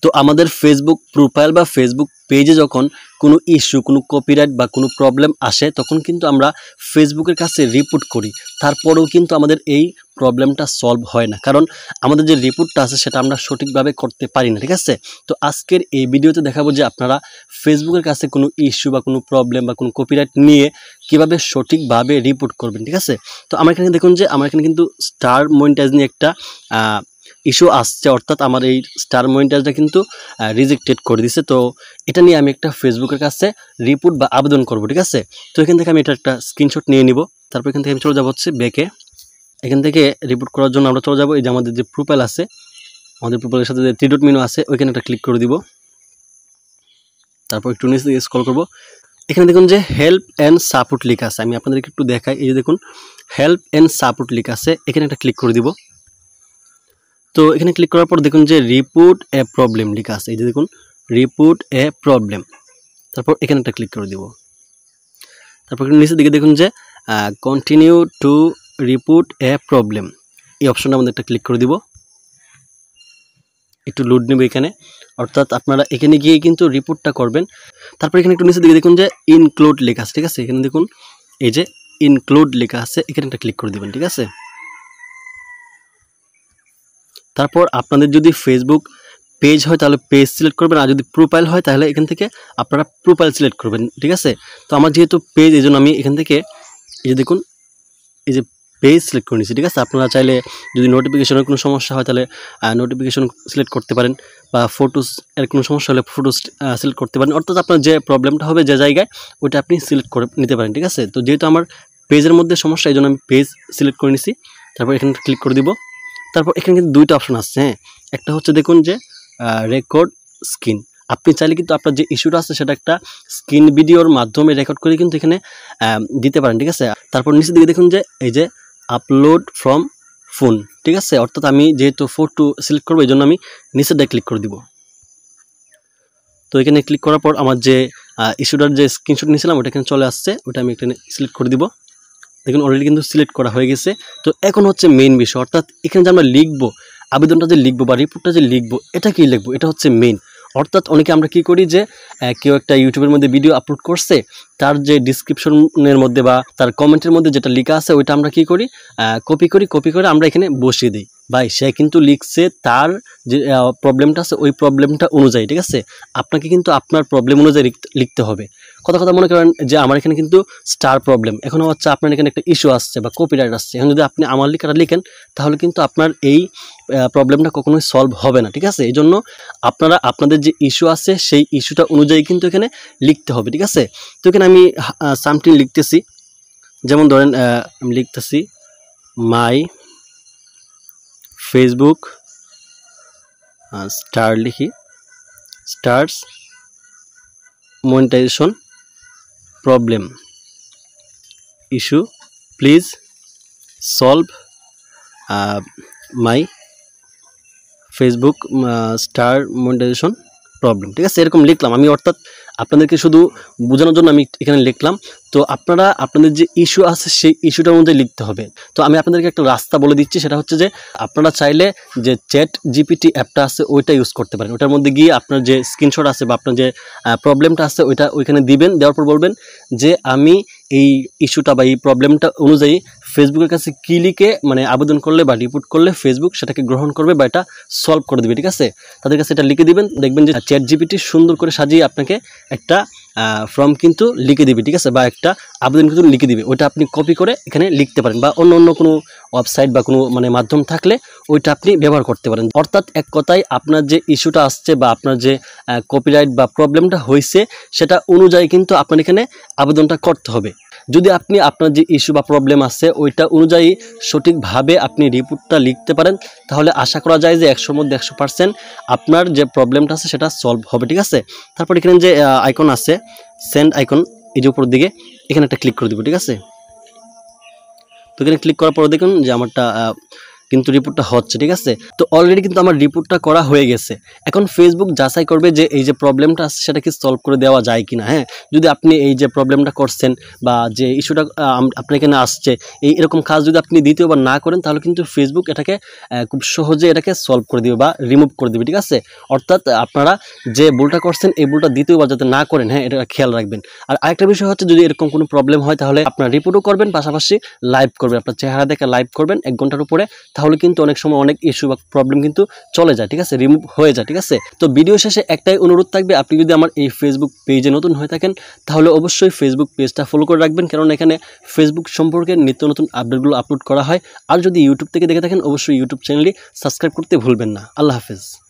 তো আমাদের Facebook profile বা ফেসবুক পেজে যখন কোনো ইস্যু, কোনো কপিরাইট বা কোনো প্রবলেম আসে, তখন কিন্তু আমরা ফেসবুকের কাছে রিপোর্ট করি। তারপরেও কিন্তু আমাদের এই প্রবলেমটা সলভ হয় না, কারণ আমাদের যে রিপোর্টটা আছে সেটা আমরা সঠিকভাবে করতে পারি না। ঠিক আছে, তো আজকের এই ভিডিওতে দেখাবো যে আপনারা ফেসবুকের কাছে কোনো ইস্যু বা কোনো প্রবলেম বা কোনো কপিরাইট নিয়ে কিভাবে সঠিকভাবে রিপোর্ট করবেন। ঠিক আছে, তো আমার এখানে দেখুন যে আমার এখানে কিন্তু স্টার মনিটাইজ নিয়ে একটা ইস্যু আসছে, অর্থাৎ আমার এই স্টার মনিটাইজটা কিন্তু রিজেক্টেড করে দিছে। তো এটা নিয়ে আমি একটা ফেসবুকের কাছে রিপোর্ট বা আবেদন করব। ঠিক আছে, তো এখান থেকে আমি এটা একটা স্ক্রিনশট নিয়ে নিব। তারপর এখান থেকে আমি চলে যাবো হচ্ছে ব্যাকে। এখান থেকে রিপোর্ট করার জন্য আমরা চলে যাবো এই যে আমাদের যে প্রোফাইল আছে, আমাদের প্রোফাইলের সাথে যে 3 ডট মেনু আছে ওইখানে একটা ক্লিক করে দিব। তারপর একটু নিচে দিকে স্ক্রল করব। এখানে দেখুন যে হেল্প অ্যান্ড সাপোর্ট লেখা আছে, আমি আপনাদেরকে একটু দেখাই। এই যে দেখুন হেল্প অ্যান্ড সাপোর্ট লেখা আছে, এখানে একটা ক্লিক করে দিব। তো এখানে ক্লিক করার পর দেখুন যে রিপোর্ট এ প্রবলেম লেখা আছে, এই যে দেখুন রিপোর্ট এ প্রবলেম। তারপর এখানে একটা ক্লিক করে দিব। তারপর নিচের দিকে দেখুন যে continue to report A problem, এই অপশনটা আমাদের একটা ক্লিক করে দিব। একটু লোড নেবে এখানে, অর্থাৎ আপনারা এখানে গিয়ে কিন্তু রিপোর্টটা করবেন। তারপর এখানে একটু নিচের দিকে দেখুন যে ইনক্লুড লেখা আছে। ঠিক আছে, এখানে দেখুন এই যে ইনক্লুড লেখা আছে, এখানে একটা ক্লিক করে দেবেন। ঠিক আছে, তারপর আপনাদের যদি ফেসবুক পেজ হয় তাহলে পেজ সিলেক্ট করবেন, আর যদি প্রোফাইল হয় তাহলে এখান থেকে আপনারা প্রোফাইল সিলেক্ট করবেন। ঠিক আছে, তো আমার যেহেতু পেজ, এই জন্য আমি এখান থেকে এই যে দেখুন এই যে পেজ সিলেক্ট করে নিচ্ছি। ঠিক আছে, আপনারা চাইলে যদি নোটিফিকেশনের কোনো সমস্যা হয় তাহলে নোটিফিকেশন সিলেক্ট করতে পারেন, বা ফটোস এর কোনো সমস্যা হলে ফটোস সিলেক্ট করতে পারেন। অর্থাৎ আপনার যে প্রবলেমটা হবে যে জায়গায় ওইটা আপনি সিলেক্ট করে নিতে পারেন। ঠিক আছে, তো যেহেতু আমার পেজের মধ্যে সমস্যা এই জন্য আমি পেজ সিলেক্ট করে নিছি। তারপর এখানে ক্লিক করে দিব। তারপর এখানে কিন্তু দুইটা অপশন আসছে। হ্যাঁ, একটা হচ্ছে দেখুন যে রেকর্ড স্ক্রিন। আপনি চাইলে কিন্তু আপনার যে ইস্যুটা আছে সেটা একটা স্ক্রিন ভিডিওর মাধ্যমে রেকর্ড করে কিন্তু এখানে দিতে পারেন। ঠিক আছে, তারপর নিচের দিকে দেখুন যে এই যে আপলোড ফ্রম ফোন। ঠিক আছে, অর্থাৎ আমি যেহেতু ফটো সিলেক্ট করবো এই জন্য আমি নিচের দিকে ক্লিক করে দিব। তো এখানে ক্লিক করার পর আমার যে ইস্যুটার যে স্ক্রিনশট নিয়েছিলাম ওটা এখানে চলে আসছে, ওটা আমি এখানে সিলেক্ট করে দিব। দেখুন অলরেডি কিন্তু সিলেক্ট করা হয়ে গেছে। তো এখন হচ্ছে মেইন বিষয়, অর্থাৎ এখানে যে আমরা লিখবো, আবেদনটা যে লিখবো বা রিপোর্টটা যে লিখবো, এটা কি লিখবো, এটা হচ্ছে মেইন। অর্থাৎ অনেকে আমরা কি করি যে কেউ একটা ইউটিউবের মধ্যে ভিডিও আপলোড করছে, তার যে ডিসক্রিপশনের মধ্যে বা তার কমেন্টের মধ্যে যেটা লেখা আছে ওইটা আমরা কি করি, কপি করে আমরা এখানে বসিয়ে দিই। ভাই সে কিন্তু লিখছে তার যে প্রবলেমটা আছে ওই প্রবলেমটা অনুযায়ী। ঠিক আছে, আপনাকে কিন্তু আপনার প্রবলেম অনুযায়ী লিখতে হবে। কথা মনে করেন যে আমার এখানে কিন্তু স্টার প্রবলেম, এখন হচ্ছে আপনার এখানে একটা ইস্যু আসছে বা কপিরাইট আসছে, এখন যদি আপনি আমার লেখাটা লিখেন তাহলে কিন্তু আপনার এই প্রবলেমটা কখনোই সলভ হবে না। ঠিক আছে, এই জন্য আপনারা আপনাদের যে ইস্যু আছে সেই ইস্যুটা অনুযায়ী কিন্তু এখানে লিখতে হবে। ঠিক আছে, তো এখানে আমি সামথিং লিখতেছি, যেমন ধরেন আমি লিখতেছি মাই ফেসবুক স্টার, লিখি stars monetization problem issue, please solve my Facebook star monetization problem. ঠিক আছে, এরকম লিখলাম আমি, অর্থাৎ আপনাদেরকে শুধু বোঝানোর জন্য আমি এখানে লিখলাম। তো আপনারা আপনাদের যে ইস্যু আছে সেই ইস্যুটার অনুযায়ী লিখতে হবে। তো আমি আপনাদেরকে একটা রাস্তা বলে দিচ্ছি, সেটা হচ্ছে যে আপনারা চাইলে যে চ্যাট জিপিটি অ্যাপটা আছে ওইটা ইউজ করতে পারেন। ওটার মধ্যে গিয়ে আপনার যে স্ক্রিনশট আছে বা আপনার যে প্রবলেমটা আছে ওইটা ওইখানে দিবেন, দেওয়ার পর বলবেন যে আমি এই ইস্যুটা বা এই প্রবলেমটা অনুযায়ী ফেসবুকের কাছে কী লিখে মানে আবেদন করলে বা রিপোর্ট করলে ফেসবুক সেটাকে গ্রহণ করবে বা এটা সলভ করে দেবে। ঠিক আছে, তাদের কাছে এটা লিখে দিবেন, দেখবেন যে চ্যাট জিপিটি সুন্দর করে সাজিয়ে আপনাকে একটা ফর্ম কিন্তু লিখে দিবে। ঠিক আছে, বা একটা আবেদন কিন্তু লিখে দিবে, ওইটা আপনি কপি করে এখানে লিখতে পারেন, বা অন্য কোনো ওয়েবসাইট বা কোনো মানে মাধ্যম থাকলে ওইটা আপনি ব্যবহার করতে পারেন। অর্থাৎ এক কথায় আপনার যে ইস্যুটা আসছে বা আপনার যে কপিরাইট বা প্রবলেমটা হয়েছে সেটা অনুযায়ী কিন্তু আপনার এখানে আবেদনটা করতে হবে। যদি আপনি আপনার যে ইস্যু বা প্রবলেম আছে ওইটা অনুযায়ী সঠিকভাবে আপনি রিপোর্টটা লিখতে পারেন, তাহলে আশা করা যায় যে 100-র মধ্যে 100% আপনার যে প্রবলেমটা আছে সেটা সলভ হবে। ঠিক আছে, তারপর এখানে যে আইকন আছে সেন্ড আইকন, এই যে উপর দিকে এখানে একটা ক্লিক করে দিব। ঠিক আছে, তো এখানে ক্লিক করার পর দেখুন যে আমারটা কিন্তু রিপোর্টটা হচ্ছে, ঠিক আছে। তো অলরেডি কিন্তু আমার রিপোর্টটা করা হয়ে গেছে। এখন ফেসবুক যাচাই করবে যে এই যে প্রবলেমটা আছে সেটা কি সলভ করে দেওয়া যায় কিনা। হ্যাঁ, যদি আপনি এই যে প্রবলেমটা করছেন বা যে ইস্যুটা আপনার এখানে আসছে, এরকম কাজ যদি আপনি দ্বিতীয়বার না করেন তাহলে কিন্তু ফেসবুক এটাকে খুব সহজে এটাকে সলভ করে দিবে বা রিমুভ করে দিবে, ঠিক আছে। অর্থাৎ আপনারা যে ভুলটা করছেন এই ভুলটা দ্বিতীয়বার যাতে না করেন, হ্যাঁ, এটা খেয়াল রাখবেন। আর আরেকটা বিষয় হচ্ছে, যদি এরকম কোনো প্রবলেম হয় তাহলে আপনার রিপোর্টও করবেন, পাশাপাশি লাইভ করবেন, আপনার চেহারা দেখে লাইভ করবেন 1 ঘন্টার উপরে। তাহলে কিন্তু অনেক সময় অনেক ইস্যু বা প্রবলেম কিন্তু চলে যায়, ঠিক আছে, রিমুভ হয়ে যায়, ঠিক আছে। তো ভিডিও শেষে একটাই অনুরোধ থাকবে, আপনি যদি আমার এই ফেসবুক পেজে নতুন হয়ে থাকেন তাহলে অবশ্যই ফেসবুক পেজটা ফলো করে রাখবেন, কারণ এখানে ফেসবুক সম্পর্কে নিত্য নতুন আপডেটগুলো আপলোড করা হয়। আর যদি ইউটিউব থেকে দেখে থাকেন অবশ্যই ইউটিউব চ্যানেলটি সাবস্ক্রাইব করতে ভুলবেন না। আল্লাহ হাফেজ।